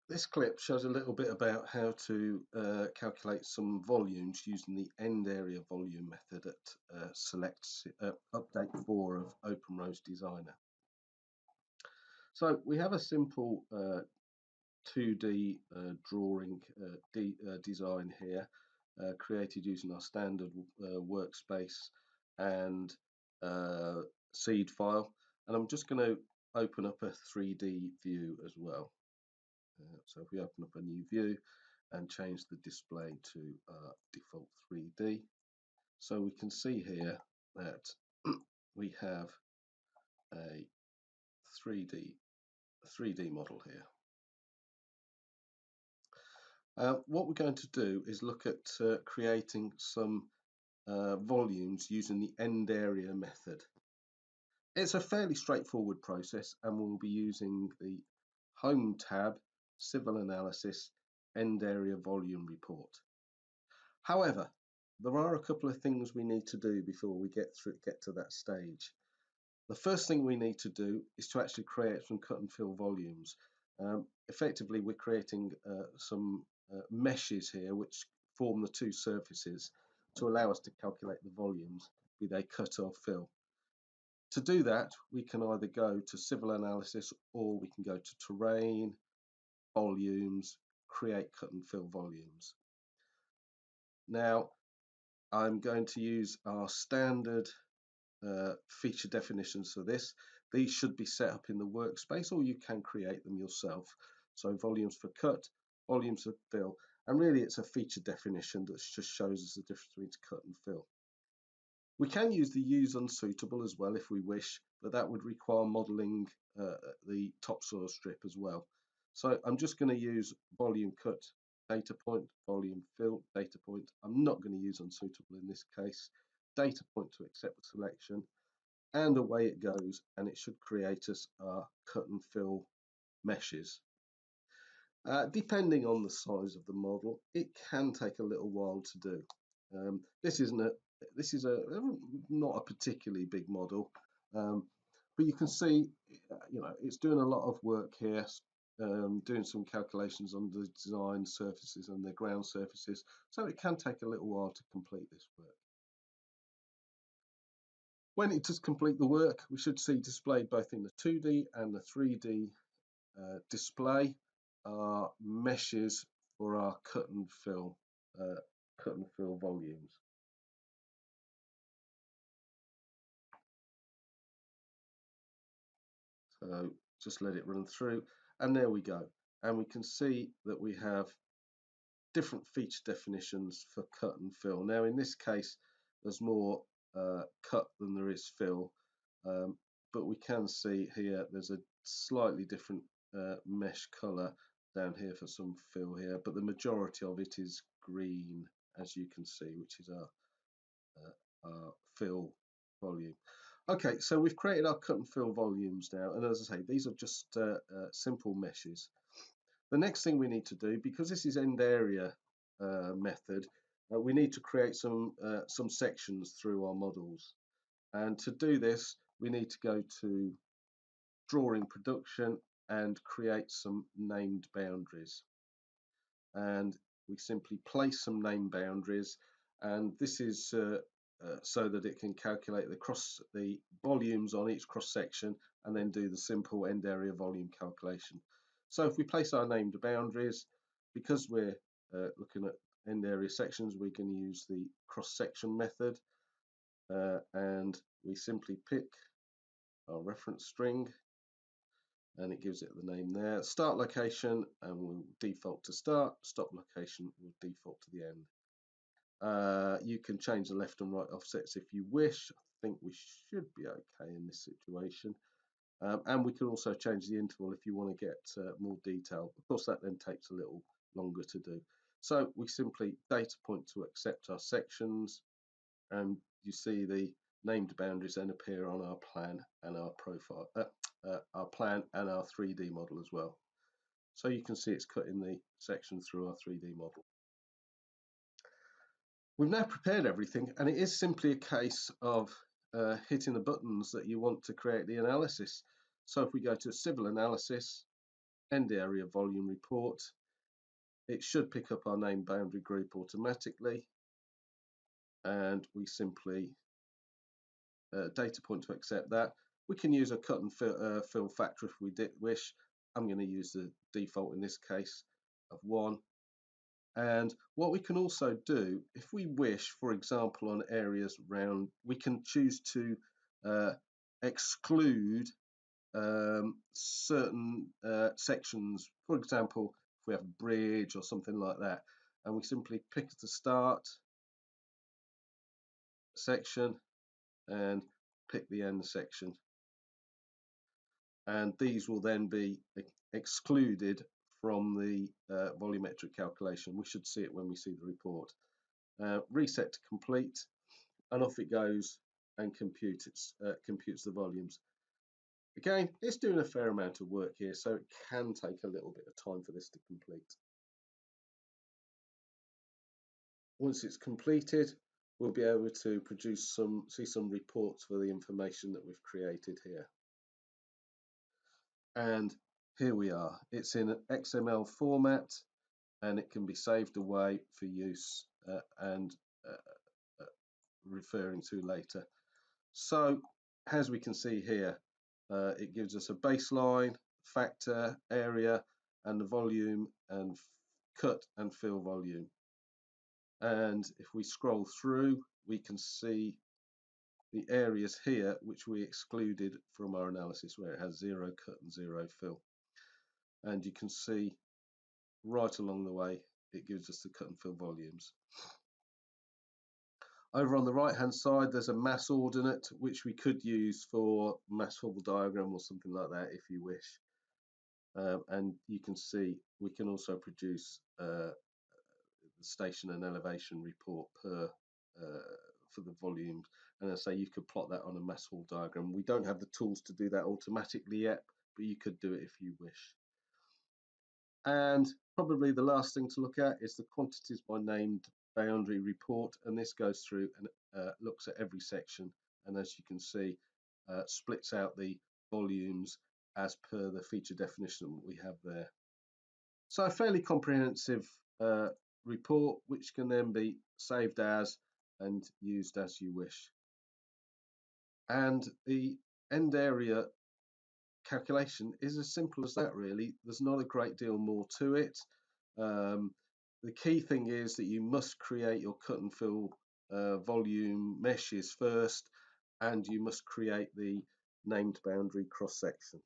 This clip shows a little bit about how to calculate some volumes using the end area volume method at update 4 of OpenRose Designer. So we have a simple 2D drawing design here, created using our standard workspace and seed file, and I'm just going to open up a 3D view as well. So if we open up a new view and change the display to default 3D, so we can see here that we have a 3D model here. What we're going to do is look at creating some volumes using the end area method. It's a fairly straightforward process, and we'll be using the Home tab, Civil Analysis, End Area Volume Report. However, there are a couple of things we need to do before we get to that stage. The first thing we need to do is to actually create some cut and fill volumes. Effectively, we're creating some meshes here which form the two surfaces to allow us to calculate the volumes, be they cut or fill. To do that, we can either go to Civil Analysis or we can go to Terrain, Volumes, Create Cut and Fill Volumes. Now, I'm going to use our standard feature definitions for this. These should be set up in the workspace, or you can create them yourself. So volumes for cut, volumes for fill, and really it's a feature definition that just shows us the difference between cut and fill. We can use the use unsuitable as well if we wish, but that would require modeling the topsoil strip as well. So I'm just going to use volume cut data point, volume fill data point. I'm not going to use unsuitable in this case. Data point to accept the selection, and away it goes, and it should create us our cut and fill meshes. Depending on the size of the model, it can take a little while to do. This is not a particularly big model, but you can see, it's doing a lot of work here, doing some calculations on the design surfaces and the ground surfaces, so it can take a little while to complete this work. When it does complete the work, we should see displayed both in the 2D and the 3D display are meshes for our cut and fill volumes. So just let it run through, and there we go. And we can see that we have different feature definitions for cut and fill. Now in this case, there's more cut than there is fill, but we can see here there's a slightly different mesh color down here for some fill here, but the majority of it is green, as you can see, which is our fill volume. Okay, so we've created our cut and fill volumes now, and as I say, these are just simple meshes. The next thing we need to do, because this is end area method, we need to create some sections through our models. And to do this, we need to go to Drawing Production and create some named boundaries. And we simply place some named boundaries, and this is so that it can calculate the volumes on each cross section and then do the simple end area volume calculation. So if we place our named boundaries, because we're looking at end area sections, we're going to use the cross section method, and we simply pick our reference string, and it gives it the name there. Start location, and we'll default to start. Stop location will default to the end. You can change the left and right offsets if you wish. I think we should be okay in this situation. And we can also change the interval if you want to get more detail. Of course, that then takes a little longer to do. So we simply data point to accept our sections, and you see the named boundaries then appear on our plan and our profile, our plan and our 3D model as well. So you can see it's cutting the section through our 3D model. We've now prepared everything, and it is simply a case of hitting the buttons that you want to create the analysis. So if we go to Civil Analysis, end area volume report. It should pick up our named boundary group automatically, and we simply data point to accept that. We can use a cut and fill factor if we wish. I'm going to use the default in this case of 1. And what we can also do, if we wish, for example, on areas around, we can choose to exclude certain sections. For example, if we have a bridge or something like that, and we simply pick the start section and pick the end section, and these will then be excluded from the volumetric calculation. We should see it when we see the report. Reset to complete, and off it goes and computes the volumes. Again, it's doing a fair amount of work here, so it can take a little bit of time for this to complete. Once it's completed, we'll be able to see some reports for the information that we've created here. And here we are. It's in an XML format, and it can be saved away for use and referring to later. So as we can see here, it gives us a baseline, factor, area, and the volume and cut and fill volume. And if we scroll through, we can see the areas here which we excluded from our analysis, where it has 0 cut and 0 fill. And you can see right along the way it gives us the cut and fill volumes. Over on the right hand side, there's a mass ordinate which we could use for mass Hubble diagram or something like that if you wish. And you can see we can also produce the station and elevation report per for the volumes, and as I say, you could plot that on a mass Hall diagram. We don't have the tools to do that automatically yet, but you could do it if you wish. And probably the last thing to look at is the quantities by named boundary report, and this goes through and looks at every section, and as you can see, splits out the volumes as per the feature definition that we have there. So a fairly comprehensive report, which can then be saved as and used as you wish. And the end area calculation is as simple as that, really. There's not a great deal more to it. The key thing is that you must create your cut and fill volume meshes first, and you must create the named boundary cross section.